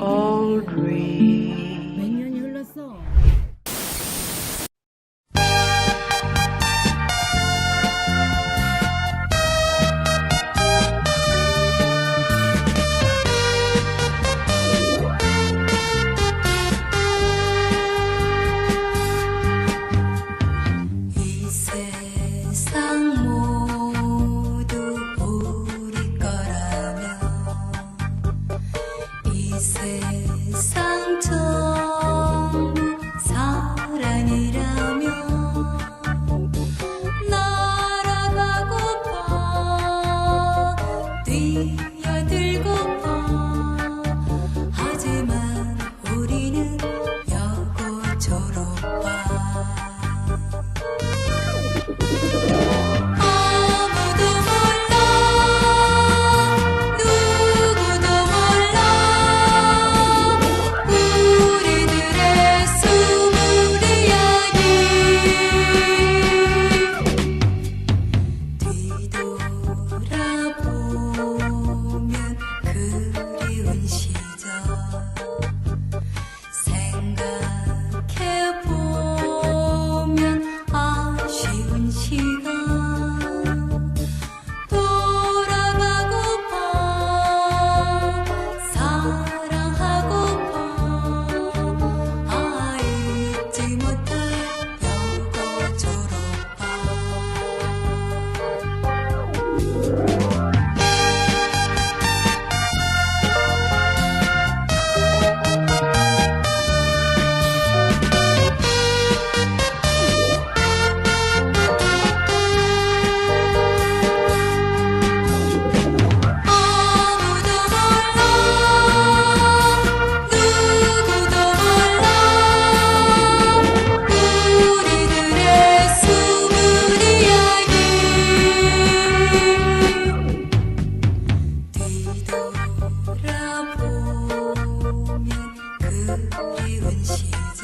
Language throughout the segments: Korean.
Old dream. 몇 년이 흘렀어? 이 세상 모두 우리 거라면 이 세상 전부 사랑이라면 날아가고파 뛰어들고파 하지만 우리는 여고 졸업반 아무도 몰라 누구도 몰라 우리들의 숨을 이야기 뒤돌아보면 그리운 시절 생각해보면 아쉬운 시간 돌아가고파 사랑하고파 잊지 못할 여고 졸업반 아무도 몰라 누구도 몰라 우리들의 숨을 이야기 뒤돌아보면 그리운 시절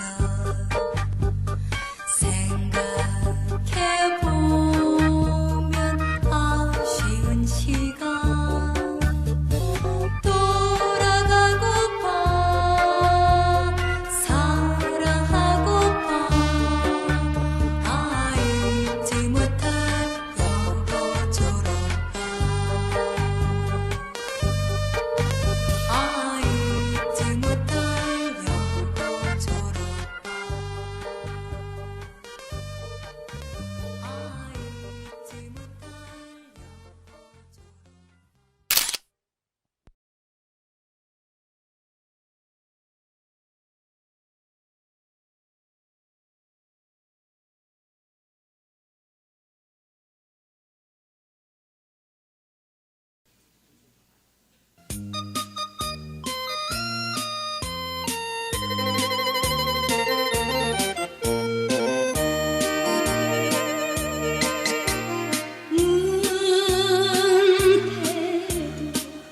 생각해보면 아쉬운 시간 돌아가고파 사랑하고파 잊지 못할 여고 졸업반 잊지 못할 여고 졸업반 잊지 못할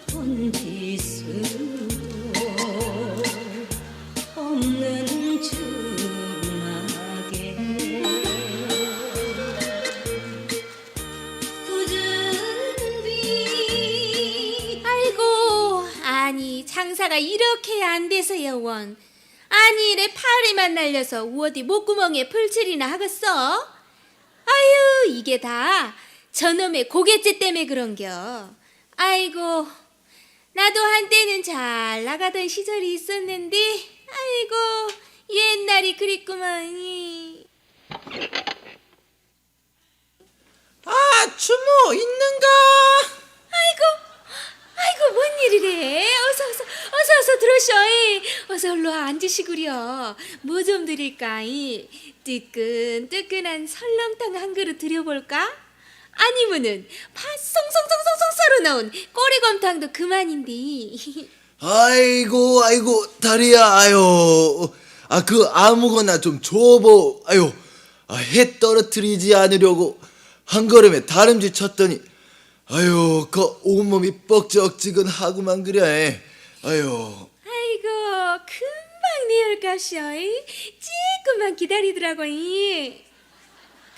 손짓으로 없는 주막에 굳은 비 아이고, 아니 장사가 이렇게 안 돼서요 원. 아니 이래 파리만 날려서 어디 목구멍에 풀칠이나 하겠어? 아유 이게 다 저놈의 고갯짓 때문에 그런겨. 아이고 나도 한때는 잘 나가던 시절이 있었는데 아이고 옛날이 그립구먼이. 아, 주모 있는가? 아이고 뭔 일이래. 어서 들어오셔. 어서 올라 앉으시구려. 뭐 좀 드릴까? 뜨끈뜨끈한 설렁탕 한 그릇 드려볼까? 아니면은 팥 송송송송송 썰어 넣은 꼬리곰탕도 그만인데. 아이고 다리야. 아유, 그 아무거나 좀 줘보. 아유, 해 떨어뜨리지 않으려고 한 걸음에 다름질 쳤더니 아유, 그 온몸이 뻑적지근하구만 그래. 아유. 아이고 금방 네 얼값이여. 조금만 기다리더라고.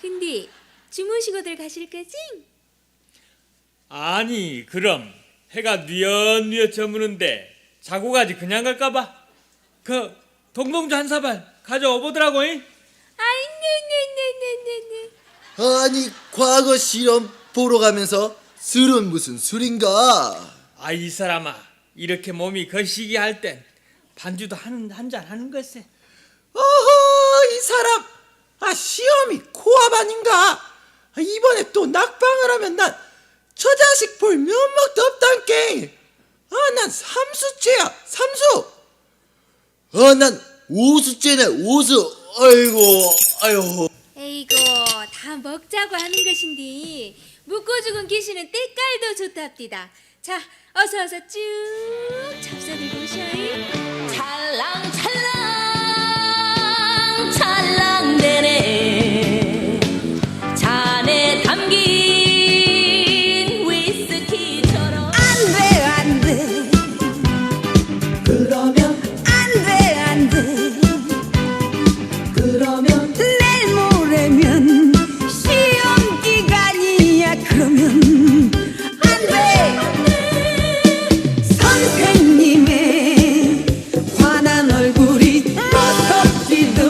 근데 주무시고들 가실 거지? 아니 그럼 해가 뉘엿뉘엿 저무는데 자고 가지 그냥 갈까봐 그 동동주 한 사발 가져와 보더라고. 아이 네네네네네네. 아니 과거 실험 보러 가면서 술은 무슨 술인가? 아, 이 사람아, 이렇게 몸이 거시기 할 땐 반주도 한 잔 하는 것세. 어허 이 사람 시험이 코앞 아닌가? 이번에 또 낙방을 하면 난 저 자식 볼 면목도 없단께. 난 삼수째야 삼수. 난 오수째네 오수. 아이고 아유. 에이고 다 먹자고 하는 것인데 묵고 죽은 귀신은 때깔도 좋답디다. 자 어서 쭉 잡숴들고 오셔이. 찰랑찰랑 찰랑대네 잔에 담긴 위스키처럼 안돼 그러면 안돼 그러면 내일 모레면 시험 기간이야 그러면 안돼 선생님의 환한 얼굴이 무섭지도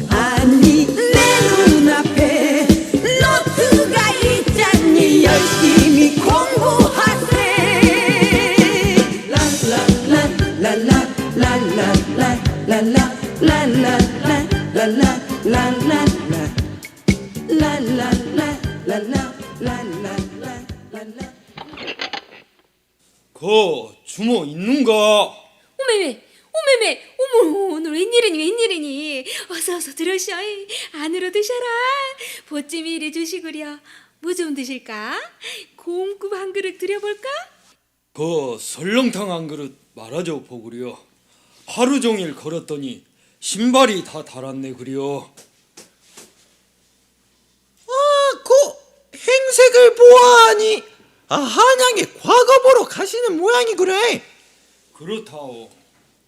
아니 내 눈앞에 노트가 있잖니 열심히 공부하세 그 주모 있는가? 오메메 오메메 어머 오늘 웬일이니 어서 들으셔. 안으로 드셔라. 보찜이 이리 주시구려. 뭐 좀 드실까? 곰국 한 그릇 드려볼까? 그 설렁탕 한 그릇 말아줘 보구려. 하루 종일 걸었더니 신발이 다 닳았네 그려. 그 행색을 보아하니 한양에 과거 보러 가시는 모양이 그래. 그렇다오.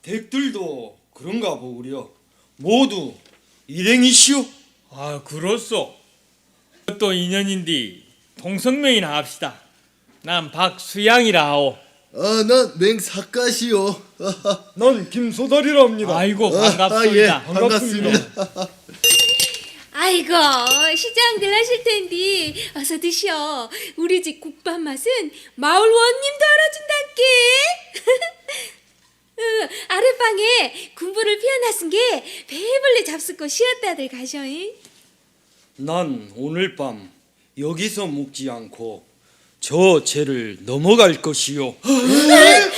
댁들도 그런가 보구려. 모두 일행이시오? 아, 그렇소. 또 인연인디 동성명이나 합시다. 난 박수양이라 하오. 난 맹사까시요. 난 김소달이랍니다. 아이고 반갑습니다. 예, 반갑습니다. 아이고 시장들 하실 텐데 어서 드셔. 우리 집 국밥 맛은 마을 원님도 알아준단께. 아랫방에 군부를 피워놨은 게 배불리 잡수고 쉬었다들 가셔잉. 난 오늘 밤 여기서 묵지 않고 저 죄를 넘어갈 것이요.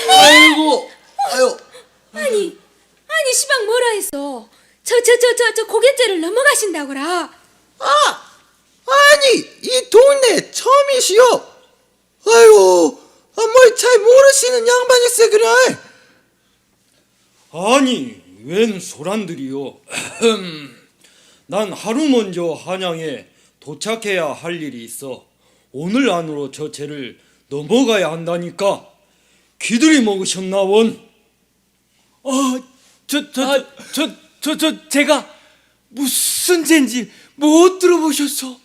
아이고 아유. 아니 시방 뭐라 했어? 저 고갯죄를 넘어가신다고라. 아니 이 동네 처음이시오. 아유 뭘 잘 모르시는 양반일세 그래. 아니 웬 소란들이요. 난 하루 먼저 한양에 도착해야 할 일이 있어 오늘 안으로 저 죄를 넘어가야 한다니까. 귀들이 먹으셨나 원? 제가 무슨 죄인지 못 들어보셨어?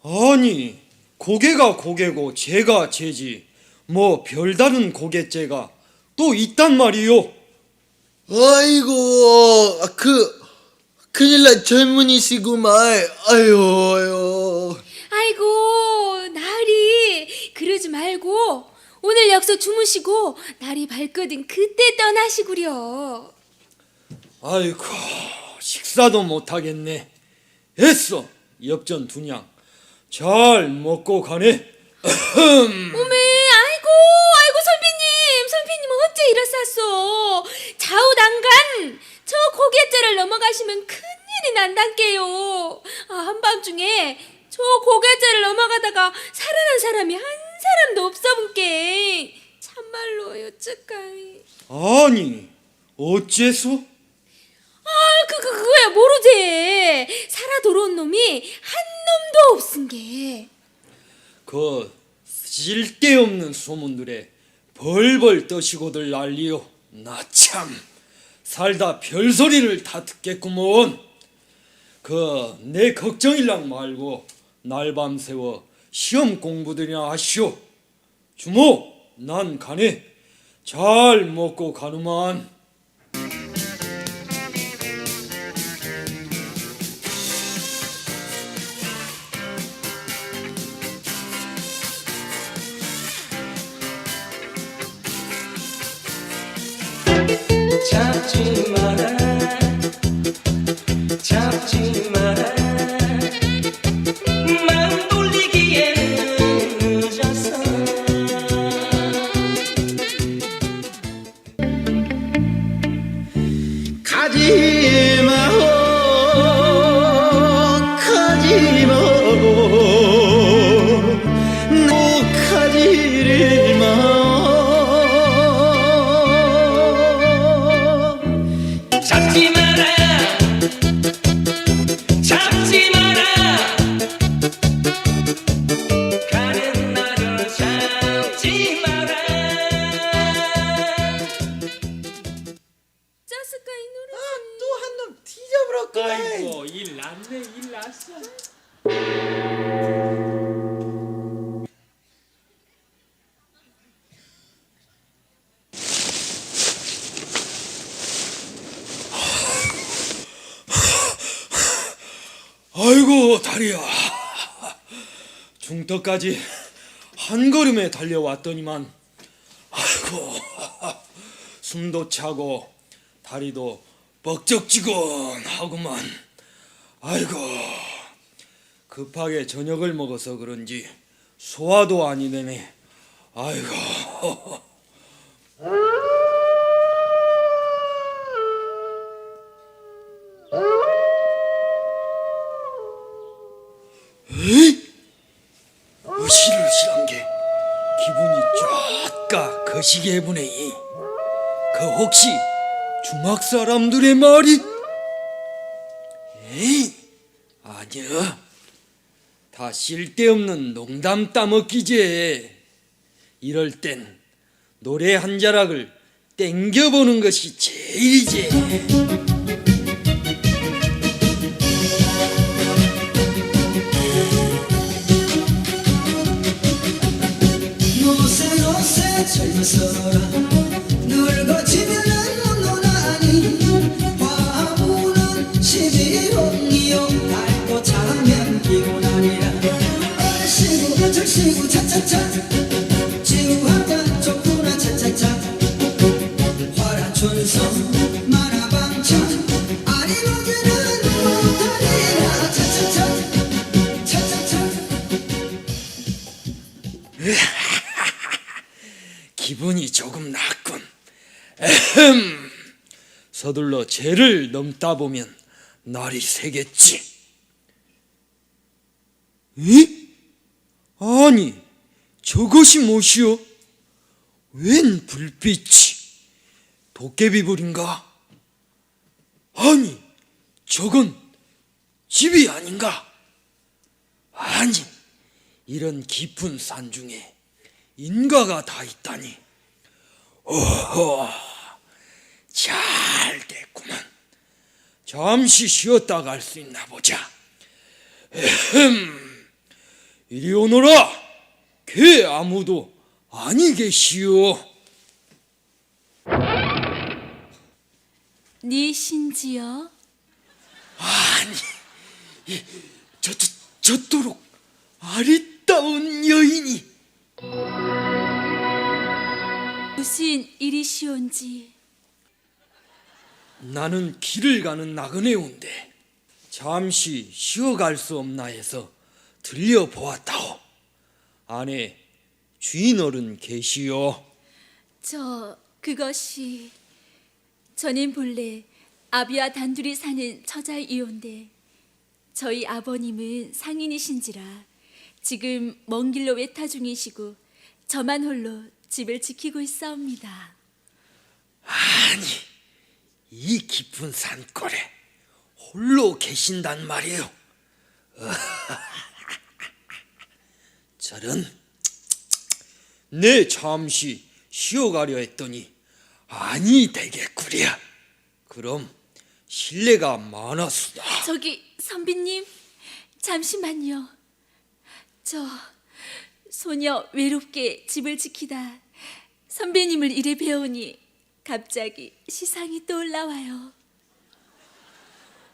아니 고개가 고개고 죄가 죄지 뭐 별다른 고갯죄가 또 있단 말이요. 아이고 큰일 난 젊은이시구만. 아유. 아이고 나으리 그러지 말고 오늘 약속 주무시고 날이 밝거든 그때 떠나시구려. 아이고 식사도 못하겠네. 애써 엽전 두냥 잘 먹고 가네. 어메 아이고 선비님 어째 이러쌌소. 좌우당간 저 고갯죄를 넘어가시면 큰일이 난단께요. 한밤중에 저 고갯죄를 넘어가다가 살아난 사람이 한 사람도 없어본께. 참말로 어쩌까이. 아니 어째서? 그거야 모르제. 살아 돌아온 놈이 한 놈도 없은게. 그 쓸데없는 소문들에 벌벌 떠시고들 난리요. 나 참 살다 별소리를 다 듣겠구먼. 그 내 걱정일랑 말고 날밤 새워 시험 공부들이나 하시오. 주모 난 가네. 잘 먹고 가누만. 잡지 마라 잡지 마라 마음 돌리기에는 늦었어 가지마 가지를 마 잡지 마라 잡지 마라 가는 나를 잡지 마라 짜스까 이 노래. 또 한 놈 뒤져버렸구나. 아이고 일 났네 일 났어. 아이고 다리야. 중턱까지 한 걸음에 달려왔더니만 아이고 숨도 차고 다리도 벅적지근하구만. 아이고 급하게 저녁을 먹어서 그런지 소화도 아니 되네. 아이고 에이? 으실으실한 게 기분이 쫙가 거시기해보네. 그 혹시 주막 사람들의 말이? 에이 아니야. 다 쓸데없는 농담 따먹기제. 이럴 땐 노래 한 자락을 땡겨보는 것이 제일이지. 노세 노세 젊어서라 늙어지면은 논논하니 화무는 시비롱이요 닳고 자면 기운아니라 얼씨구 절씨구 차차차 지우하자 좋구나 차차차 화란 춘성 만화방천 아리노기는 못하리라 차차차 차차차 기분이 조금 났군. 에헴. 서둘러 죄를 넘다 보면 날이 새겠지. 이? 아니, 저것이 무엇이오? 웬 불빛이? 도깨비불인가? 아니, 저건 집이 아닌가? 아니, 이런 깊은 산 중에 인가가 다 있다니. 오호, 잘 됐구만. 잠시 쉬었다 갈 수 있나 보자. 에헴, 이리 오너라. 걔 아무도 아니 계시오. 네 신지여? 아니, 저토록 아리따운 여인이. 무슨 일이시온지. 나는 길을 가는 나그네온데 잠시 쉬어갈 수 없나 해서 들려보았다오. 안에 주인 어른 계시오. 그것이 저는 본래 아비와 단둘이 사는 처자이온데 저희 아버님은 상인이신지라 지금 먼 길로 외타 중이시고 저만 홀로 집을 지키고 있사옵니다. 아니, 이 깊은 산골에 홀로 계신단 말이에요. 저런, 내 잠시 쉬어가려 했더니 아니 되겠구려. 그럼 실례가 많았으나. 저기 선비님, 잠시만요. 저 소녀 외롭게 집을 지키다 선배님을 이래 배우니 갑자기 시상이 떠올라와요.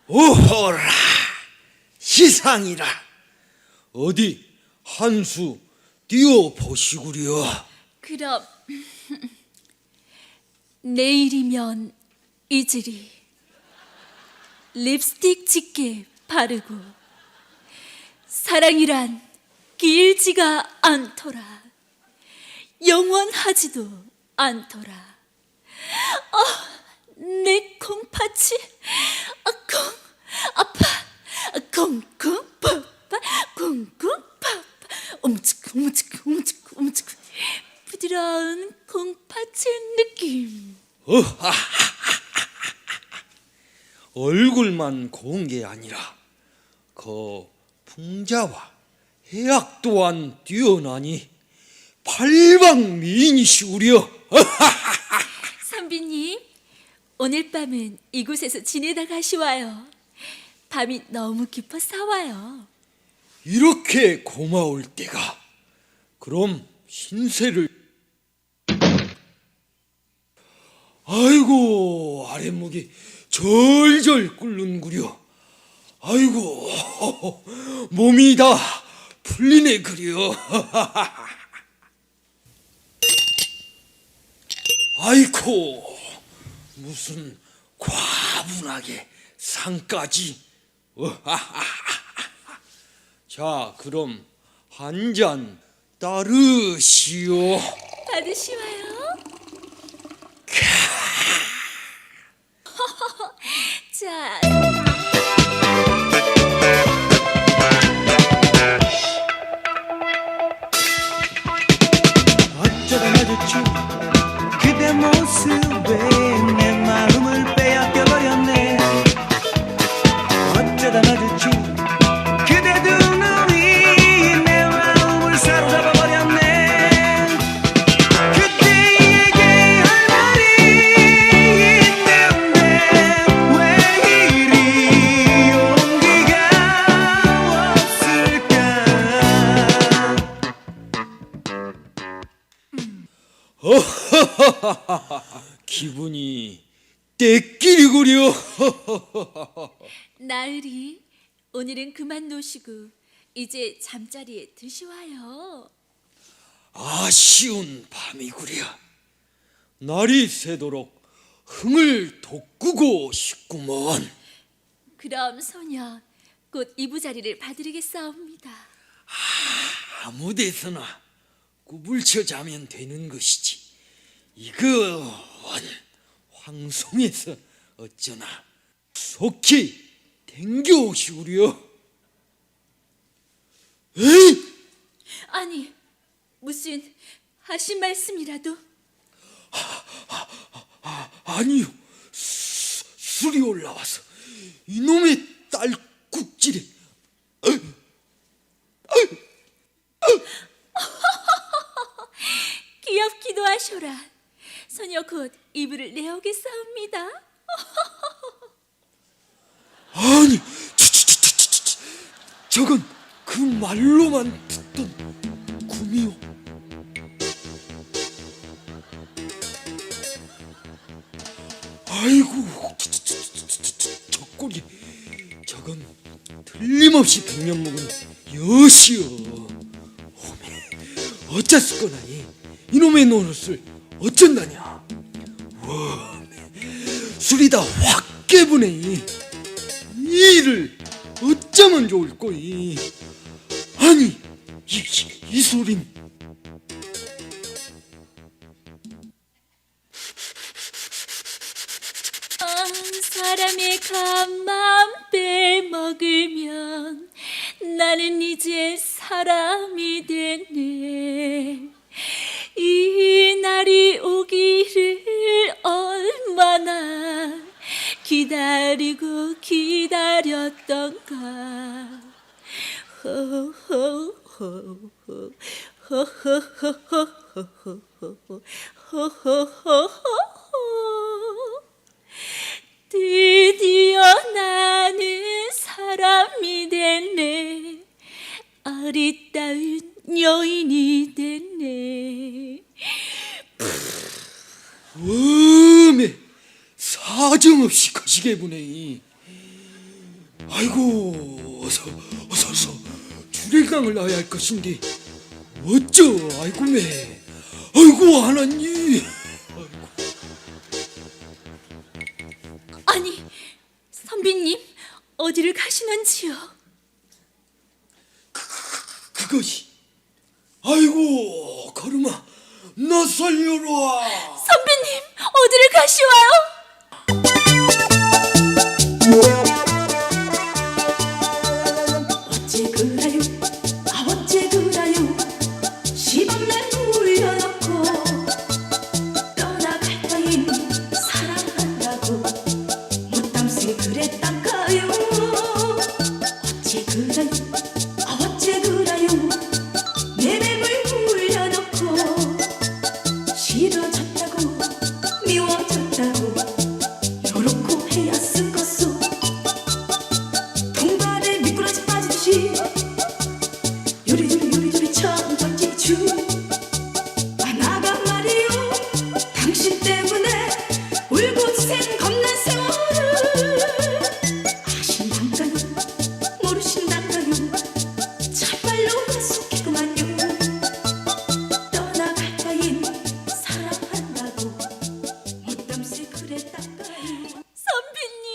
오호라, 시상이라. 어디 한 수 띄워 보시구려. 그럼 내일이면 잊으리. 립스틱 짙게 바르고 사랑이란 길지가 않더라. 영원하지도 않더라. 내 콩팥이 아파 콩콩파파 콩콩파파 움츠쿵 부드러운 콩팥의 느낌. 얼굴만 고운 게 아니라 그 풍자와 해악 또한 뛰어나니 팔방미인이시구려. 선비님, 오늘 밤은 이곳에서 지내다 가시와요. 밤이 너무 깊어서와요. 이렇게 고마울 때가. 그럼 신세를. 아이고, 아랫목이 절절 끓는구려. 아이고, 몸이 다 풀리네 그려. 아이고, 무슨 과분하게 상까지. 자, 그럼 한 잔 따르시오. 받으시와요. 자, 어쩌다 마주친 그대 모습에 내 마음을 빼앗겨 버렸네. 어쩌다 마주친 그대 두 눈이 내 마음을 사로잡아 버렸네. 그대에게 할 말이 있는데 왜 이리 용기가 없을까. 기분이 때끼리구려. 나으리, 오늘은 그만 노시고 이제 잠자리에 드시와요. 아쉬운 밤이구려. 날이 새도록 흥을 돋구고 싶구먼. 그럼 소녀, 곧 이부자리를 봐드리겠사옵니다. 아무 데서나 꾸불쳐 자면 되는 것이지. 이건 황송해서 어쩌나 속히 댕겨오시구려. 에이! 아니, 무슨 하신 말씀이라도? 아니요, 술이 올라와서 이놈의 딸꾹질에. 귀엽기도 하셔라. 소녀 곧 이불을 내오겠사옵니다. 아니, 저건 그 말로만 듣던 꿈이요. 아이고, 저 꼴이. 저건 틀림없이 백년 묵은 여시여. 오메, 어쨌거나 이놈의 노릇을 어쩐다냐. 워메, 술이 다 확 깨부네. 이 일을 어쩌면 좋을꼬이. 아니, 이 소린. 사람의 간만 빼먹으면 나는 이제 사람이 되네. 이 날이 오기를 얼마나 기다리고 기다렸던가. 드디어 나는 사람이 됐네. 아리따운 여인이 됐네. 어메 사정없이 거시게구네. 아이고 어서 주례강을 놔야 할 것인데 어쩌. 아이고매. 아이고 하나님. 아니, 선비님 어디를 가시는지요? 그것이. 아이고 걸음아 나 살려라. 선비님 어디를 가시와요? 어째 그라요 어째 그라요 시방날 울려놓고 떠나갈 따윈 사랑한다고 못담세 그랬단가요. 어째 그라요 어째 그라요 내 맘을 울려놓고 싫어졌다고 미워졌다고 요렇고 해야 쓴 것소. 통발에 미꾸라지 빠지듯이 요리조리 천박지주. 나가 말이요 당신 때문에 울고 생 겁난 세월을 아신단가요 모르신단가요 참말로 속했구만요. 떠나갈 따윈 사랑한다고 못담세 그랬단가요. 선비님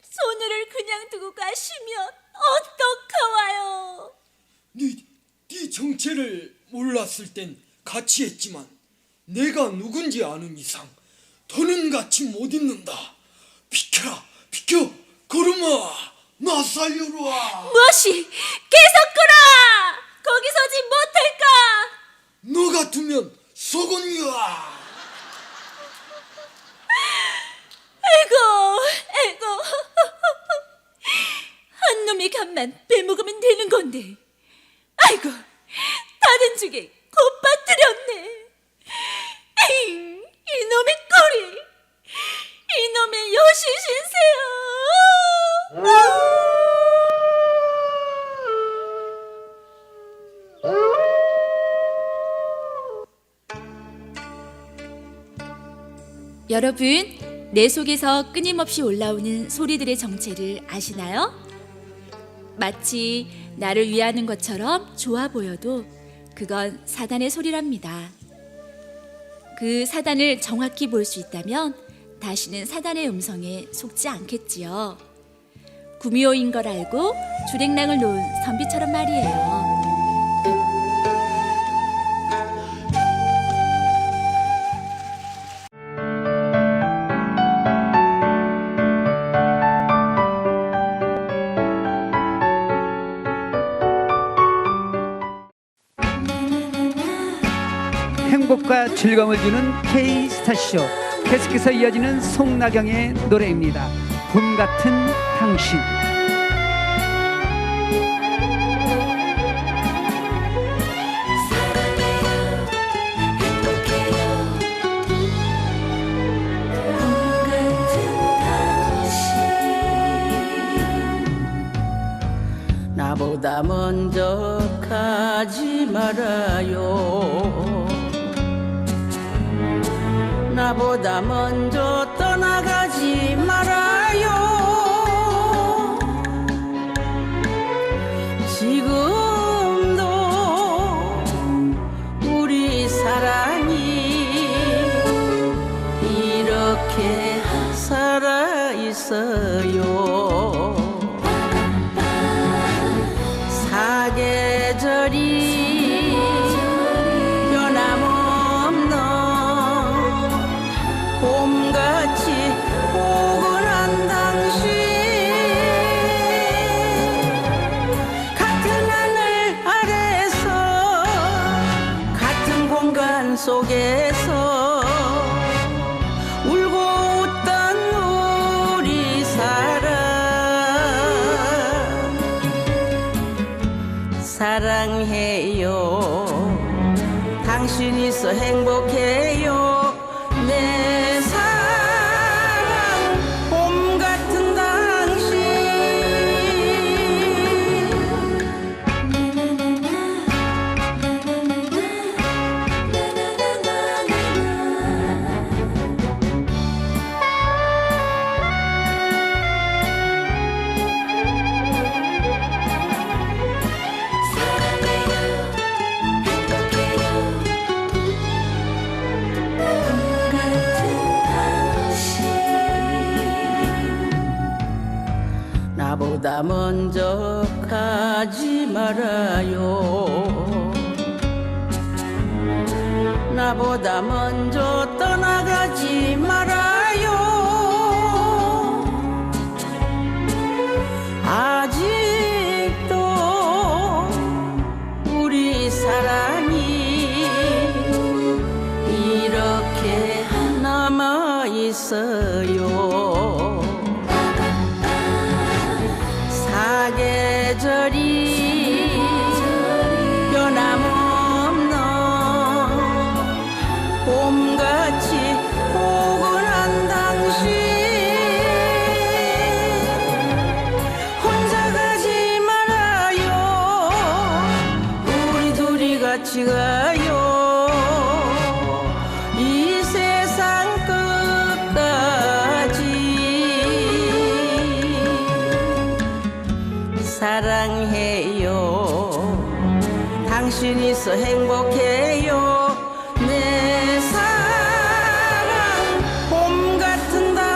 손을 그냥 두고 가시면 어떡하와요? 네 정체를 몰랐을 땐 같이 했지만 내가 누군지 아는 이상 더는 같이 못 있는다. 비켜라 비켜. 걸음아 나 살려라. 무엇이 계속 거기 서지 못할까? 너 같으면 속은이야. 아이고 한 놈이 간만 빼먹으면 되는 건데 아이고 다른 죽에 곱빠뜨렸네. 이놈의 꼴이 이놈의 여시신세요. 여러분, 내 속에서 끊임없이 올라오는 소리들의 정체를 아시나요? 마치 나를 위하는 것처럼 좋아 보여도 그건 사단의 소리랍니다. 그 사단을 정확히 볼 수 있다면 다시는 사단의 음성에 속지 않겠지요. 구미호인 걸 알고 주랭랑을 놓은 선비처럼 말이에요. 행복과 즐거움을 주는 K스타쇼, 계속해서 이어지는 송나경의 노래입니다. 봄 같은 당신. 나보다 먼저 가지 말아요. 나보다 먼저 떠나가지 말아요. 지금도 우리 사랑이 이렇게 살아있어요. 사계절이 변함없는 봄같이 포근한 당신, 같은 하늘 아래서 같은 공간 속에서 울고 웃던 우리 사랑, 사랑해요. 당신 있어 행복해요. 내 사랑 봄 같은 당신. 나보다 먼저 가지 말아요. 나보다 먼저 떠나가지 말아요. 아직도 우리 사랑이 이렇게 남아 있어요. 사계절이 변함없는 봄같이 포근한 당신, 혼자 가지 말아요. 우리 둘이 같이 가요. 이 세상 끝까지 사랑해요. 당신 있어 행복해요. 내 사랑 봄 같은 당신.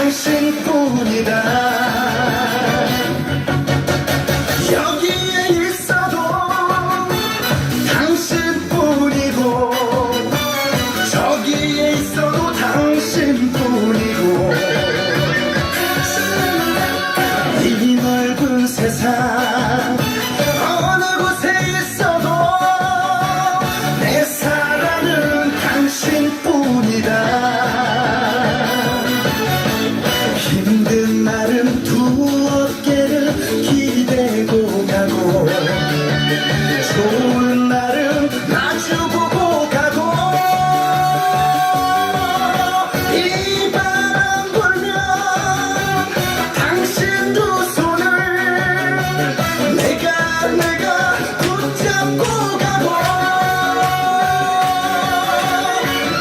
당신뿐이다. 여기에 있어도 당신뿐이고 저기에 있어도 당신뿐이고 이 넓은 세상 어느 곳에 있어도 내 사랑은 당신뿐이다. 힘든 날은 두 어깨를 기대고 가고 좋은 날은 마주보고 가고 이 바람 불면 당신 두 손을 내가 붙잡고 가고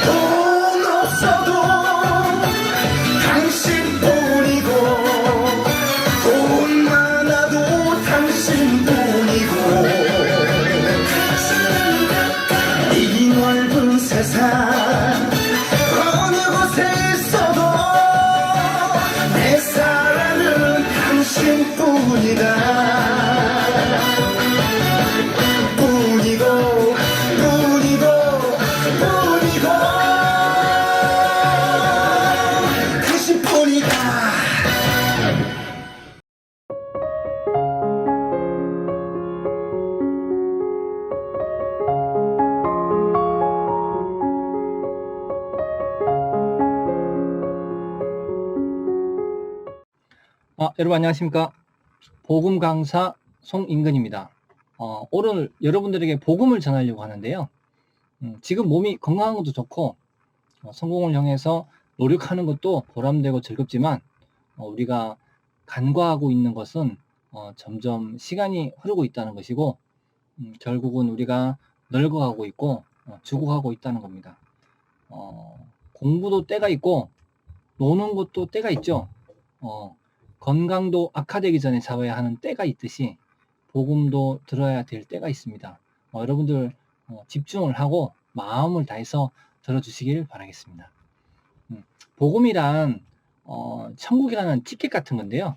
돈 없어도 당신뿐이고 돈 많아도 당신뿐이고 이 넓은 세상 어느 곳에 있어도 내 사랑은 당신뿐이다. 뿐이고 뿐이고 뿐이고 당신뿐이다. 여러분 안녕하십니까? 복음 강사 송인근입니다. 오늘 여러분들에게 복음을 전하려고 하는데요. 지금 몸이 건강한 것도 좋고 성공을 향해서 노력하는 것도 보람되고 즐겁지만 우리가 간과하고 있는 것은 점점 시간이 흐르고 있다는 것이고 결국은 우리가 늙어가고 있고 죽어가고 있다는 겁니다. 공부도 때가 있고 노는 것도 때가 있죠. 건강도 악화되기 전에 잡아야 하는 때가 있듯이 복음도 들어야 될 때가 있습니다. 여러분들 집중을 하고 마음을 다해서 들어주시길 바라겠습니다. 복음이란 천국이라는 티켓 같은 건데요.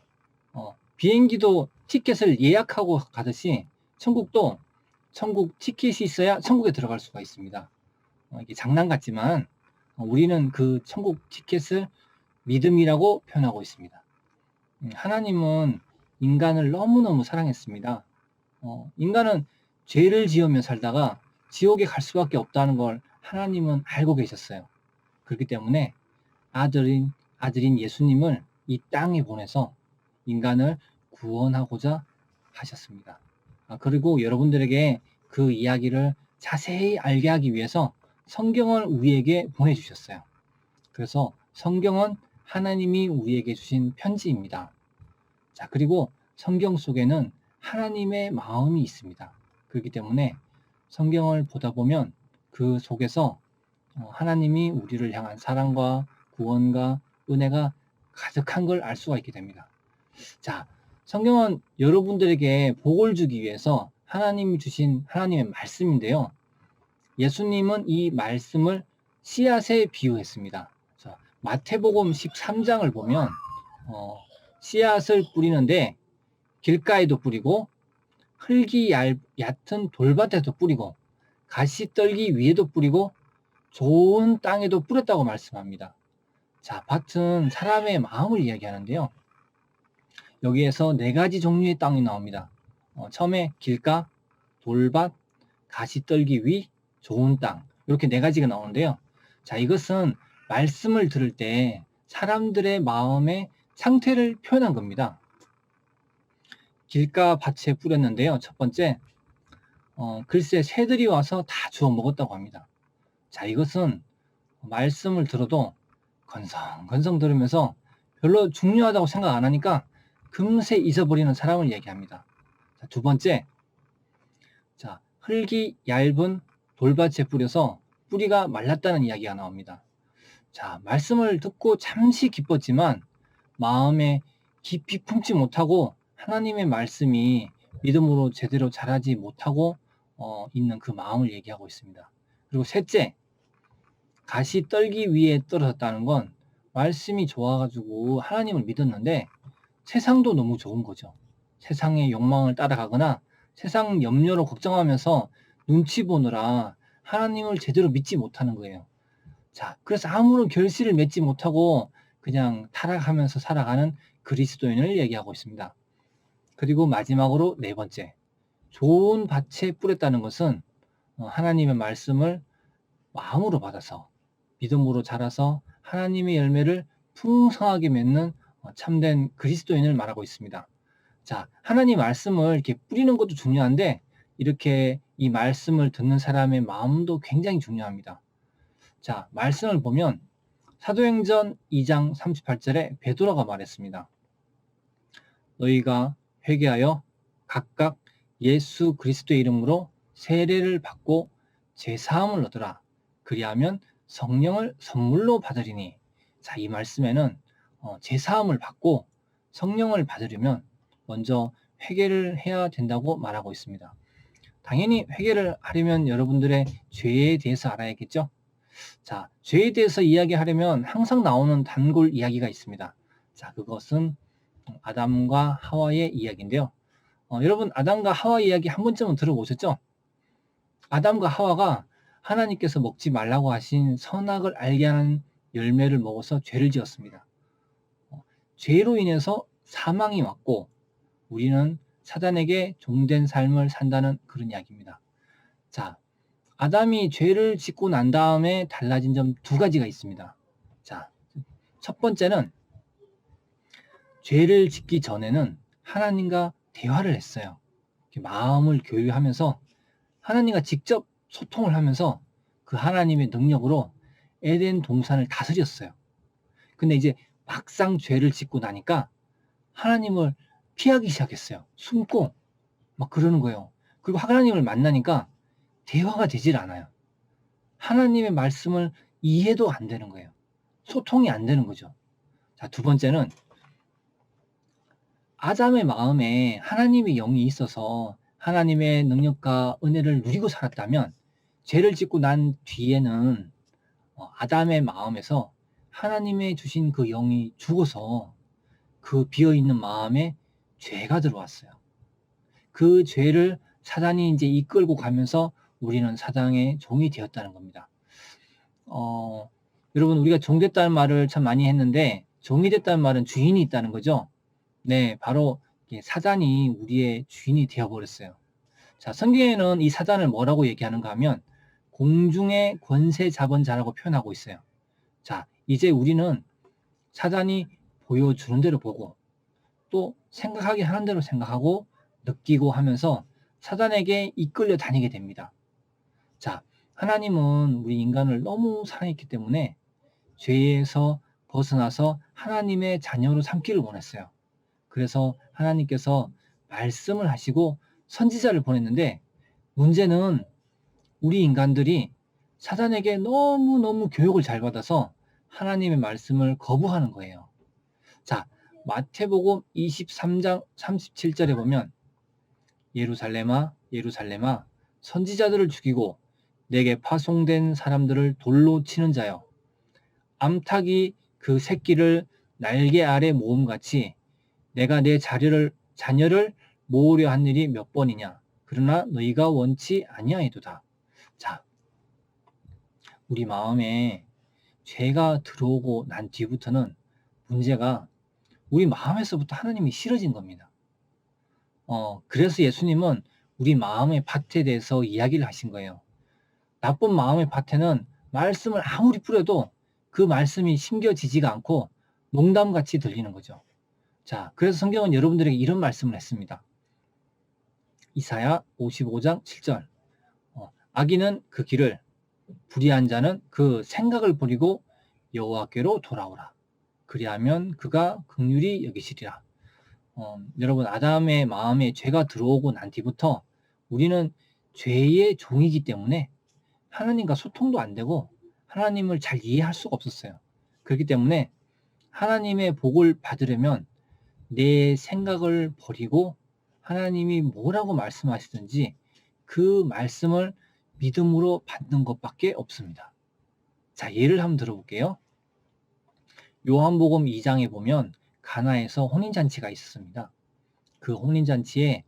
비행기도 티켓을 예약하고 가듯이 천국도 천국 티켓이 있어야 천국에 들어갈 수가 있습니다. 이게 장난 같지만 우리는 그 천국 티켓을 믿음이라고 표현하고 있습니다. 하나님은 인간을 너무너무 사랑했습니다. 인간은 죄를 지으며 살다가 지옥에 갈 수밖에 없다는 걸 하나님은 알고 계셨어요. 그렇기 때문에 아들인 예수님을 이 땅에 보내서 인간을 구원하고자 하셨습니다. 그리고 여러분들에게 그 이야기를 자세히 알게 하기 위해서 성경을 우리에게 보내주셨어요. 그래서 성경은 하나님이 우리에게 주신 편지입니다. 자, 그리고 성경 속에는 하나님의 마음이 있습니다. 그렇기 때문에 성경을 보다 보면 그 속에서 하나님이 우리를 향한 사랑과 구원과 은혜가 가득한 걸 알 수가 있게 됩니다. 자, 성경은 여러분들에게 복을 주기 위해서 하나님이 주신 하나님의 말씀인데요. 예수님은 이 말씀을 씨앗에 비유했습니다. 자, 마태복음 13장을 보면 씨앗을 뿌리는데 길가에도 뿌리고 흙이 얕은 돌밭에도 뿌리고 가시떨기 위에도 뿌리고 좋은 땅에도 뿌렸다고 말씀합니다. 자, 밭은 사람의 마음을 이야기하는데요. 여기에서 4가지 종류의 땅이 나옵니다. 처음에 길가, 돌밭, 가시떨기 위, 좋은 땅, 이렇게 4가지가 나오는데요. 자, 이것은 말씀을 들을 때 사람들의 마음의 상태를 표현한 겁니다. 길가 밭에 뿌렸는데요. 첫 번째, 글쎄 새들이 와서 다 주워 먹었다고 합니다. 자, 이것은 말씀을 들어도 건성건성 들으면서 별로 중요하다고 생각 안 하니까 금세 잊어버리는 사람을 얘기합니다. 자, 두 번째, 자, 흙이 얇은 돌밭에 뿌려서 뿌리가 말랐다는 이야기가 나옵니다. 자, 말씀을 듣고 잠시 기뻤지만 마음에 깊이 품지 못하고 하나님의 말씀이 믿음으로 제대로 자라지 못하고 있는 그 마음을 얘기하고 있습니다. 그리고 셋째, 가시떨기 위에 떨어졌다는 건 말씀이 좋아가지고 하나님을 믿었는데 세상도 너무 좋은 거죠. 세상의 욕망을 따라가거나 세상 염려로 걱정하면서 눈치 보느라 하나님을 제대로 믿지 못하는 거예요. 자, 그래서 아무런 결실을 맺지 못하고 그냥 타락하면서 살아가는 그리스도인을 얘기하고 있습니다. 그리고 마지막으로 네 번째, 좋은 밭에 뿌렸다는 것은 하나님의 말씀을 마음으로 받아서 믿음으로 자라서 하나님의 열매를 풍성하게 맺는 참된 그리스도인을 말하고 있습니다. 자, 하나님 말씀을 이렇게 뿌리는 것도 중요한데 이렇게 이 말씀을 듣는 사람의 마음도 굉장히 중요합니다. 자, 말씀을 보면 사도행전 2장 38절에 베드로가 말했습니다. 너희가 회개하여 각각 예수 그리스도의 이름으로 세례를 받고 제사함을 얻으라. 그리하면 성령을 선물로 받으리니. 자, 이 말씀에는 제사함을 받고 성령을 받으려면 먼저 회개를 해야 된다고 말하고 있습니다. 당연히 회개를 하려면 여러분들의 죄에 대해서 알아야겠죠? 자, 죄에 대해서 이야기하려면 항상 나오는 단골 이야기가 있습니다. 자, 그것은 아담과 하와의 이야기인데요. 여러분, 아담과 하와 이야기 한 번쯤은 들어보셨죠? 아담과 하와가 하나님께서 먹지 말라고 하신 선악을 알게 하는 열매를 먹어서 죄를 지었습니다. 죄로 인해서 사망이 왔고 우리는 사단에게 종된 삶을 산다는 그런 이야기입니다. 자, 아담이 죄를 짓고 난 다음에 달라진 점 두 가지가 있습니다. 자, 첫 번째는 죄를 짓기 전에는 하나님과 대화를 했어요. 마음을 교류하면서 하나님과 직접 소통을 하면서 그 하나님의 능력으로 에덴 동산을 다스렸어요. 근데 이제 막상 죄를 짓고 나니까 하나님을 피하기 시작했어요. 숨고 막 그러는 거예요. 그리고 하나님을 만나니까 대화가 되질 않아요. 하나님의 말씀을 이해도 안 되는 거예요. 소통이 안 되는 거죠. 자, 두 번째는 아담의 마음에 하나님의 영이 있어서 하나님의 능력과 은혜를 누리고 살았다면 죄를 짓고 난 뒤에는 아담의 마음에서 하나님의 주신 그 영이 죽어서 그 비어있는 마음에 죄가 들어왔어요. 그 죄를 사단이 이제 이끌고 가면서 우리는 사단의 종이 되었다는 겁니다. 여러분, 우리가 종 됐다는 말을 참 많이 했는데 종이 됐다는 말은 주인이 있다는 거죠. 네, 바로 사단이 우리의 주인이 되어버렸어요. 자, 성경에는 이 사단을 뭐라고 얘기하는가 하면 공중의 권세 잡은 자라고 표현하고 있어요. 자, 이제 우리는 사단이 보여주는 대로 보고 또 생각하게 하는 대로 생각하고 느끼고 하면서 사단에게 이끌려 다니게 됩니다. 자, 하나님은 우리 인간을 너무 사랑했기 때문에 죄에서 벗어나서 하나님의 자녀로 삼기를 원했어요. 그래서 하나님께서 말씀을 하시고 선지자를 보냈는데 문제는 우리 인간들이 사단에게 너무너무 교육을 잘 받아서 하나님의 말씀을 거부하는 거예요. 자, 마태복음 23장 37절에 보면 예루살렘아 예루살렘아 선지자들을 죽이고 내게 파송된 사람들을 돌로 치는 자여 암탉이 그 새끼를 날개 아래 모음같이 내가 내 자녀를 모으려 한 일이 몇 번이냐 그러나 너희가 원치 아니하이도다. 자, 우리 마음에 죄가 들어오고 난 뒤부터는 문제가 우리 마음에서부터 하나님이 싫어진 겁니다. 그래서 예수님은 우리 마음의 밭에 대해서 이야기를 하신 거예요. 나쁜 마음의 밭에는 말씀을 아무리 뿌려도 그 말씀이 심겨지지가 않고 농담같이 들리는 거죠. 자, 그래서 성경은 여러분들에게 이런 말씀을 했습니다. 이사야 55장 7절 악인은 그 길을 불의한 자는 그 생각을 버리고 여호와께로 돌아오라. 그리하면 그가 긍휼히 여기시리라. 여러분, 아담의 마음에 죄가 들어오고 난 뒤부터 우리는 죄의 종이기 때문에 하나님과 소통도 안 되고 하나님을 잘 이해할 수가 없었어요. 그렇기 때문에 하나님의 복을 받으려면 내 생각을 버리고 하나님이 뭐라고 말씀하시든지 그 말씀을 믿음으로 받는 것밖에 없습니다. 자, 예를 한번 들어볼게요. 요한복음 2장에 보면 가나에서 혼인잔치가 있었습니다. 그 혼인잔치에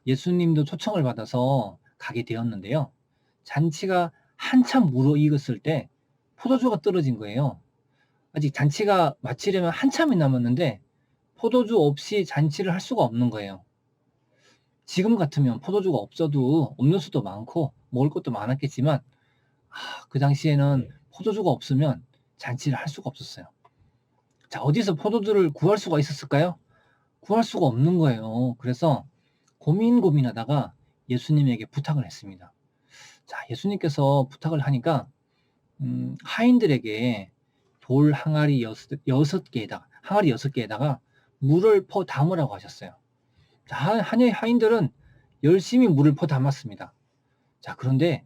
예수님도 초청을 받아서 가게 되었는데요. 잔치가 한참 무르익었을 때 포도주가 떨어진 거예요. 아직 잔치가 마치려면 한참이 남았는데 포도주 없이 잔치를 할 수가 없는 거예요. 지금 같으면 포도주가 없어도 음료수도 많고 먹을 것도 많았겠지만 그 당시에는 포도주가 없으면 잔치를 할 수가 없었어요. 자, 어디서 포도주를 구할 수가 있었을까요? 구할 수가 없는 거예요. 그래서 고민하다가 예수님에게 부탁을 했습니다. 자, 예수님께서 부탁을 하니까 하인들에게 돌 항아리 6개에다가 물을 퍼 담으라고 하셨어요. 자, 하인들은 열심히 물을 퍼 담았습니다. 자, 그런데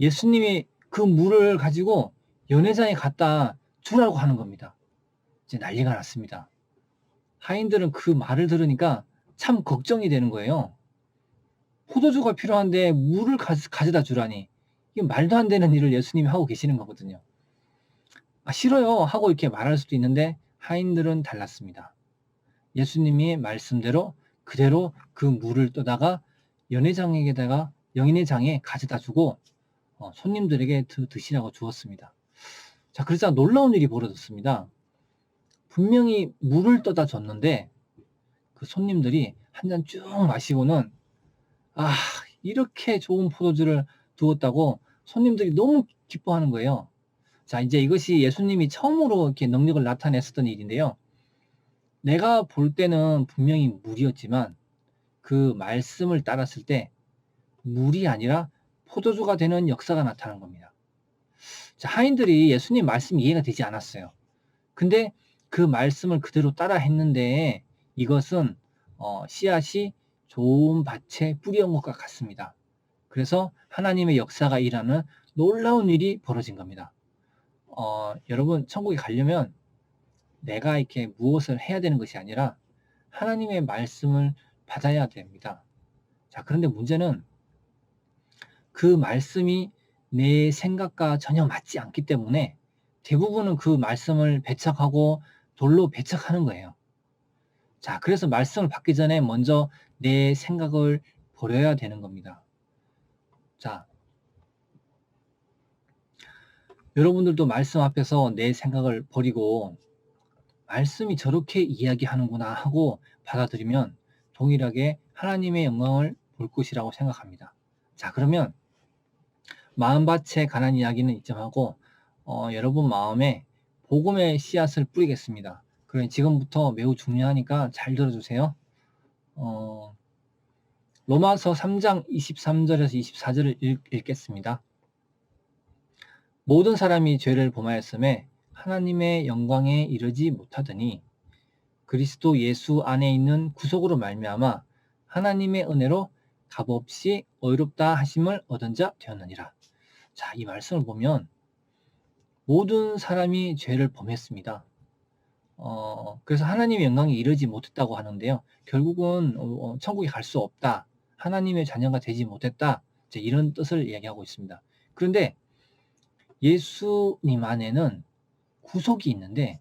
예수님이 그 물을 가지고 연회장에 갖다 주라고 하는 겁니다. 이제 난리가 났습니다. 하인들은 그 말을 들으니까 참 걱정이 되는 거예요. 포도주가 필요한데 물을 가져다 주라니. 이게 말도 안 되는 일을 예수님이 하고 계시는 거거든요. 싫어요 하고 이렇게 말할 수도 있는데 하인들은 달랐습니다. 예수님이 말씀대로 그대로 그 물을 떠다가 연회장에 가져다 주고 손님들에게 드시라고 주었습니다. 자, 그러자 놀라운 일이 벌어졌습니다. 분명히 물을 떠다 줬는데 그 손님들이 한 잔 쭉 마시고는 이렇게 좋은 포도주를 두었다고 손님들이 너무 기뻐하는 거예요. 자, 이제 이것이 예수님이 처음으로 이렇게 능력을 나타냈었던 일인데요. 내가 볼 때는 분명히 물이었지만 그 말씀을 따랐을 때 물이 아니라 포도주가 되는 역사가 나타난 겁니다. 자, 하인들이 예수님 말씀 이해가 되지 않았어요. 근데 그 말씀을 그대로 따라 했는데 이것은 씨앗이 좋은 밭에 뿌려온 것과 같습니다. 그래서 하나님의 역사가 일하는 놀라운 일이 벌어진 겁니다. 여러분, 천국에 가려면 내가 이렇게 무엇을 해야 되는 것이 아니라 하나님의 말씀을 받아야 됩니다. 자, 그런데 문제는 그 말씀이 내 생각과 전혀 맞지 않기 때문에 대부분은 그 말씀을 배척하고 돌로 배척하는 거예요. 자, 그래서 말씀을 받기 전에 먼저 내 생각을 버려야 되는 겁니다. 자, 여러분들도 말씀 앞에서 내 생각을 버리고 말씀이 저렇게 이야기하는구나 하고 받아들이면 동일하게 하나님의 영광을 볼 것이라고 생각합니다. 자, 그러면 마음밭에 관한 이야기는 이점하고 여러분 마음에 복음의 씨앗을 뿌리겠습니다. 그러니 지금부터 매우 중요하니까 잘 들어주세요. 로마서 3장 23절에서 24절을 읽겠습니다. 모든 사람이 죄를 범하였음에 하나님의 영광에 이르지 못하더니 그리스도 예수 안에 있는 구속으로 말미암아 하나님의 은혜로 값없이 의롭다 하심을 얻은 자 되었느니라. 자, 이 말씀을 보면 모든 사람이 죄를 범했습니다. 그래서 하나님의 영광에 이르지 못했다고 하는데요. 결국은 천국에 갈 수 없다. 하나님의 자녀가 되지 못했다. 이제 이런 뜻을 이야기하고 있습니다. 그런데 예수님 안에는 구속이 있는데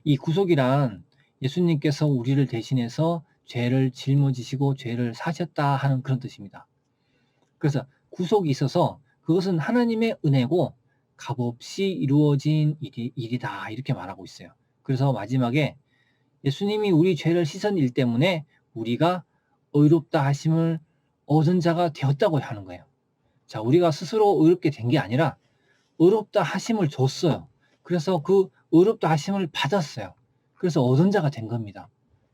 이 구속이란 예수님께서 우리를 대신해서 죄를 짊어지시고 죄를 사셨다 하는 그런 뜻입니다. 그래서 구속이 있어서 그것은 하나님의 은혜고 값없이 이루어진 일이다 이렇게 말하고 있어요. 그래서 마지막에 예수님이 우리 죄를 씻은 일 때문에 우리가 의롭다 하심을 얻은 자가 되었다고 하는 거예요. 자, 우리가 스스로 의롭게 된 게 아니라 의롭다 하심을 줬어요. 그래서 그 의롭다 하심을 받았어요. 그래서 얻은 자가 된 겁니다.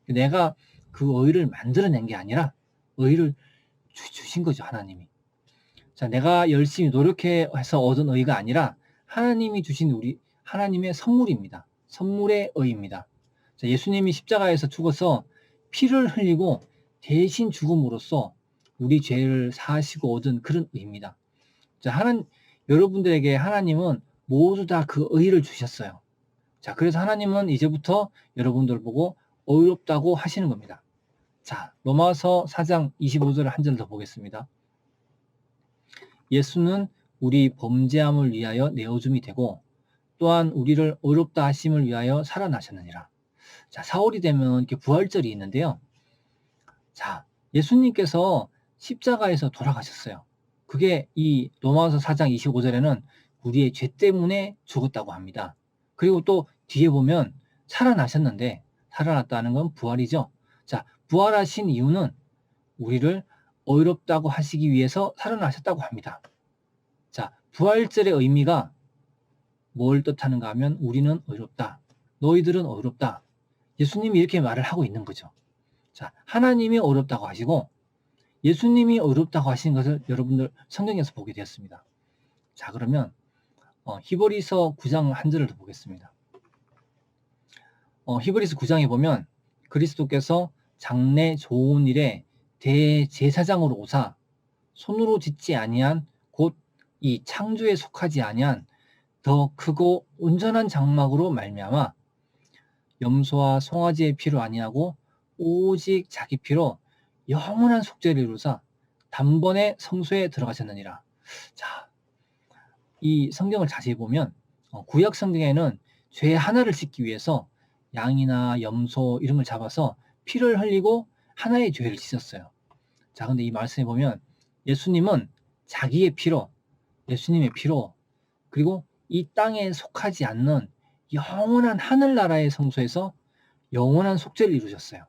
내가 그 의를 만들어낸 게 아니라 의를 주신 거죠, 하나님이. 자, 내가 열심히 노력해서 얻은 의가 아니라 하나님이 주신 우리 하나님의 선물입니다. 선물의 의입니다. 자, 예수님이 십자가에서 죽어서 피를 흘리고 대신 죽음으로써 우리 죄를 사하시고 얻은 그런 의입니다. 자, 여러분들에게 하나님은 모두 다 그 의를 주셨어요. 자, 그래서 하나님은 이제부터 여러분들 보고 의롭다고 하시는 겁니다. 자, 로마서 4장 25절 한 절 더 보겠습니다. 예수는 우리 범죄함을 위하여 내어줌이 되고 또한 우리를 의롭다 하심을 위하여 살아나셨느니라. 자, 사월이 되면 이렇게 부활절이 있는데요. 자, 예수님께서 십자가에서 돌아가셨어요. 그게 이 로마서 4장 25절에는 우리의 죄 때문에 죽었다고 합니다. 그리고 또 뒤에 보면 살아나셨는데, 살아났다는 건 부활이죠. 자, 부활하신 이유는 우리를 의롭다고 하시기 위해서 살아나셨다고 합니다. 자, 부활절의 의미가 뭘 뜻하는가 하면 우리는 의롭다, 너희들은 의롭다. 예수님이 이렇게 말을 하고 있는 거죠. 자, 하나님이 의롭다고 하시고 예수님이 의롭다고 하신 것을 여러분들 성경에서 보게 되었습니다. 자, 그러면 히브리서 9장 한 절을 더 보겠습니다. 히브리서 9장에 보면 그리스도께서 장래 좋은 일에 대제사장으로 오사 손으로 짓지 아니한 곧 이 창조에 속하지 아니한 더 크고 온전한 장막으로 말미암아 염소와 송아지의 피로 아니하고 오직 자기 피로 영원한 속죄를 이루사 단번에 성소에 들어가셨느니라. 자, 이 성경을 자세히 보면 구약 성경에는 죄 하나를 씻기 위해서 양이나 염소 이런 걸 잡아서 피를 흘리고 하나의 죄를 씻었어요. 자, 근데 이 말씀에 보면 예수님은 자기의 피로, 예수님의 피로, 그리고 이 땅에 속하지 않는 영원한 하늘나라의 성소에서 영원한 속죄를 이루셨어요.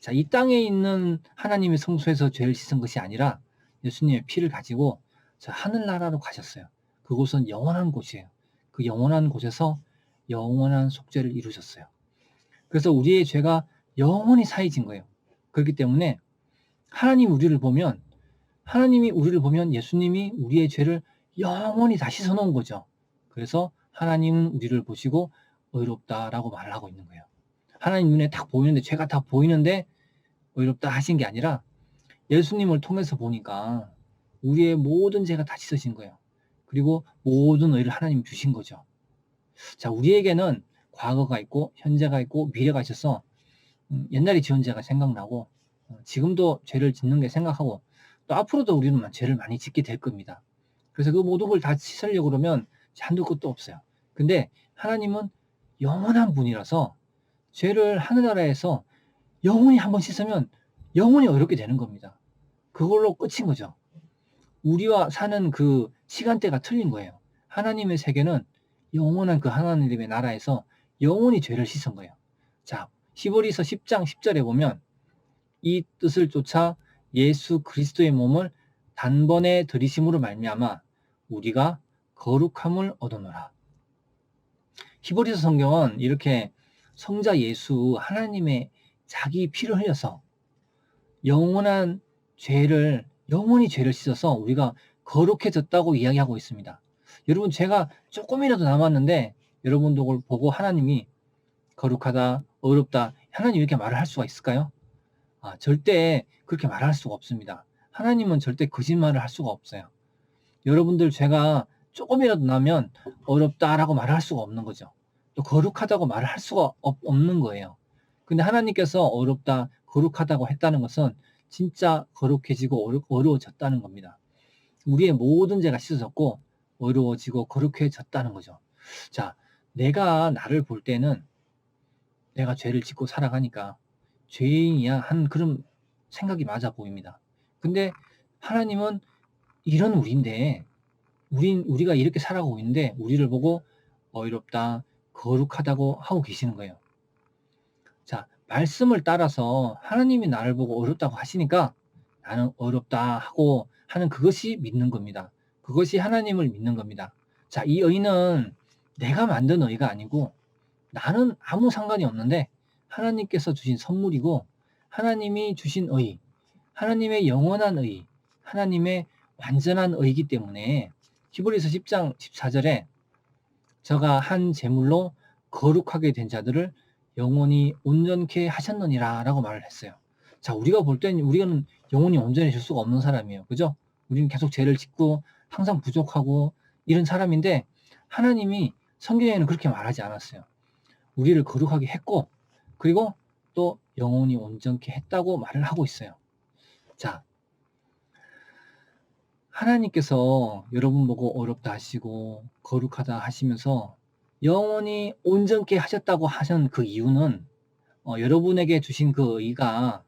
자, 이 땅에 있는 하나님의 성소에서 죄를 씻은 것이 아니라 예수님의 피를 가지고 저 하늘나라로 가셨어요. 그곳은 영원한 곳이에요. 그 영원한 곳에서 영원한 속죄를 이루셨어요. 그래서 우리의 죄가 영원히 사해진 거예요. 그렇기 때문에 하나님이 우리를 보면 예수님이 우리의 죄를 영원히 다 씻어놓은 거죠. 그래서 하나님은 우리를 보시고 의롭다라고 말을 하고 있는 거예요. 하나님 눈에 딱 보이는데, 죄가 다 보이는데 의롭다 하신 게 아니라 예수님을 통해서 보니까 우리의 모든 죄가 다 씻어진 거예요. 그리고 모든 의를 하나님이 주신 거죠. 자, 우리에게는 과거가 있고 현재가 있고 미래가 있어서 옛날에 지은 죄가 생각나고 지금도 죄를 짓는 게 생각하고 또 앞으로도 우리는 죄를 많이 짓게 될 겁니다. 그래서 그 모든 걸 다 씻으려고 그러면 한도 끝도 없어요. 근데 하나님은 영원한 분이라서 죄를 하늘나라에서 영원히 한번 씻으면 영원히 어렵게 되는 겁니다. 그걸로 끝인 거죠. 우리와 사는 그 시간대가 틀린 거예요. 하나님의 세계는 영원한 그 하나님의 나라에서 영원히 죄를 씻은 거예요. 자, 히브리서 10장 10절에 보면 이 뜻을 쫓아 예수 그리스도의 몸을 단번에 들이심으로 말미암아 우리가 거룩함을 얻어노라. 히브리서 성경은 이렇게 성자 예수 하나님의 자기 피를 흘려서 영원한 죄를 영원히 죄를 씻어서 우리가 거룩해졌다고 이야기하고 있습니다. 여러분, 죄가 조금이라도 남았는데 여러분도 그걸 보고 하나님이 거룩하다, 어렵다, 하나님 이렇게 말을 할 수가 있을까요? 절대 그렇게 말할 수가 없습니다. 하나님은 절대 거짓말을 할 수가 없어요. 여러분들 죄가 조금이라도 나면 어렵다라고 말할 수가 없는 거죠. 또 거룩하다고 말을 할 수가 없는 거예요. 근데 하나님께서 어렵다, 거룩하다고 했다는 것은 진짜 거룩해지고 어려워졌다는 겁니다. 우리의 모든 죄가 씻어졌고 어려워지고 거룩해졌다는 거죠. 자, 내가 나를 볼 때는 내가 죄를 짓고 살아가니까 죄인이야 한 그런 생각이 맞아 보입니다. 근데 하나님은 이런 우리인데 우리가 이렇게 살아가고 있는데 우리를 보고 어렵다, 거룩하다고 하고 계시는 거예요. 자, 말씀을 따라서 하나님이 나를 보고 어렵다고 하시니까 나는 어렵다 하고 하는 그것이 믿는 겁니다. 그것이 하나님을 믿는 겁니다. 자, 이 의는 내가 만든 의가 아니고 나는 아무 상관이 없는데 하나님께서 주신 선물이고 하나님이 주신 의, 하나님의 영원한 의, 하나님의 완전한 의이기 때문에 히브리서 10장 14절에 저가 한 제물로 거룩하게 된 자들을 영원히 온전케 하셨느니라 라고 말을 했어요. 자, 우리가 볼 때는 우리는 영원히 온전해질 수가 없는 사람이에요. 그죠? 우리는 계속 죄를 짓고 항상 부족하고 이런 사람인데 하나님이 성경에는 그렇게 말하지 않았어요. 우리를 거룩하게 했고 그리고 또 영원히 온전케 했다고 말을 하고 있어요. 자, 하나님께서 여러분 보고 어렵다 하시고 거룩하다 하시면서 영원히 온전케 하셨다고 하신 그 이유는 여러분에게 주신 그 의가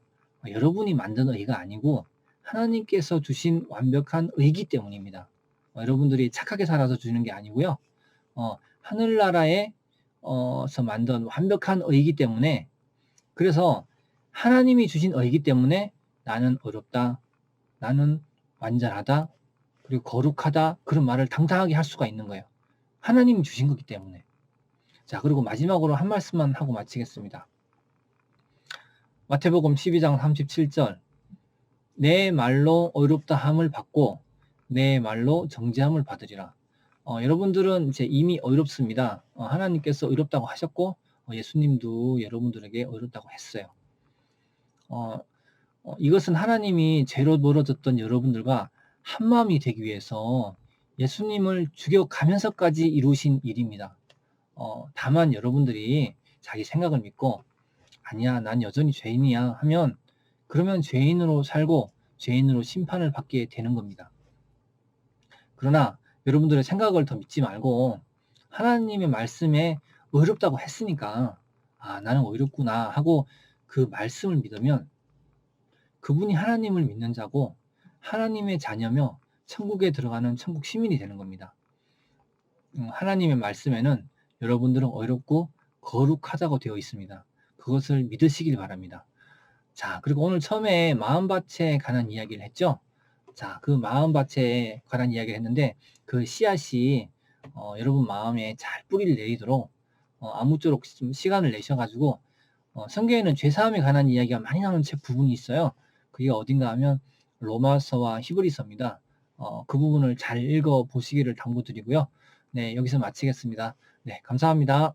여러분이 만든 의가 아니고 하나님께서 주신 완벽한 의이기 때문입니다. 여러분들이 착하게 살아서 주는 게 아니고요. 하늘나라에 서 만든 완벽한 의이기 때문에, 그래서 하나님이 주신 의이기 때문에 나는 어렵다, 나는 완전하다, 그리고 거룩하다, 그런 말을 당당하게 할 수가 있는 거예요. 하나님이 주신 거기 때문에. 자, 그리고 마지막으로 한 말씀만 하고 마치겠습니다. 마태복음 12장 37절, 내 말로 어렵다 함을 받고 내 말로 정죄함을 받으리라. 여러분들은 이제 이미 어렵습니다. 하나님께서 어렵다고 하셨고 예수님도 여러분들에게 어렵다고 했어요. 이것은 하나님이 죄로 멀어졌던 여러분들과 한 마음이 되기 위해서 예수님을 죽여가면서까지 이루신 일입니다. 다만 여러분들이 자기 생각을 믿고 아니야, 난 여전히 죄인이야 하면, 그러면 죄인으로 살고 죄인으로 심판을 받게 되는 겁니다. 그러나 여러분들의 생각을 더 믿지 말고 하나님의 말씀에 어렵다고 했으니까 나는 어렵구나 하고 그 말씀을 믿으면 그분이 하나님을 믿는 자고 하나님의 자녀며 천국에 들어가는 천국 시민이 되는 겁니다. 하나님의 말씀에는 여러분들은 어렵고 거룩하다고 되어 있습니다. 그것을 믿으시길 바랍니다. 자, 그리고 오늘 처음에 마음밭에 관한 이야기를 했죠. 자, 그 마음밭에 관한 이야기를 했는데 그 씨앗이 여러분 마음에 잘 뿌리를 내리도록 아무쪼록 좀 시간을 내셔가지고 성경에는 죄사함에 관한 이야기가 많이 나오는 책 부분이 있어요. 그게 어딘가 하면 로마서와 히브리서입니다. 그 부분을 잘 읽어 보시기를 당부드리고요. 네, 여기서 마치겠습니다. 네, 감사합니다.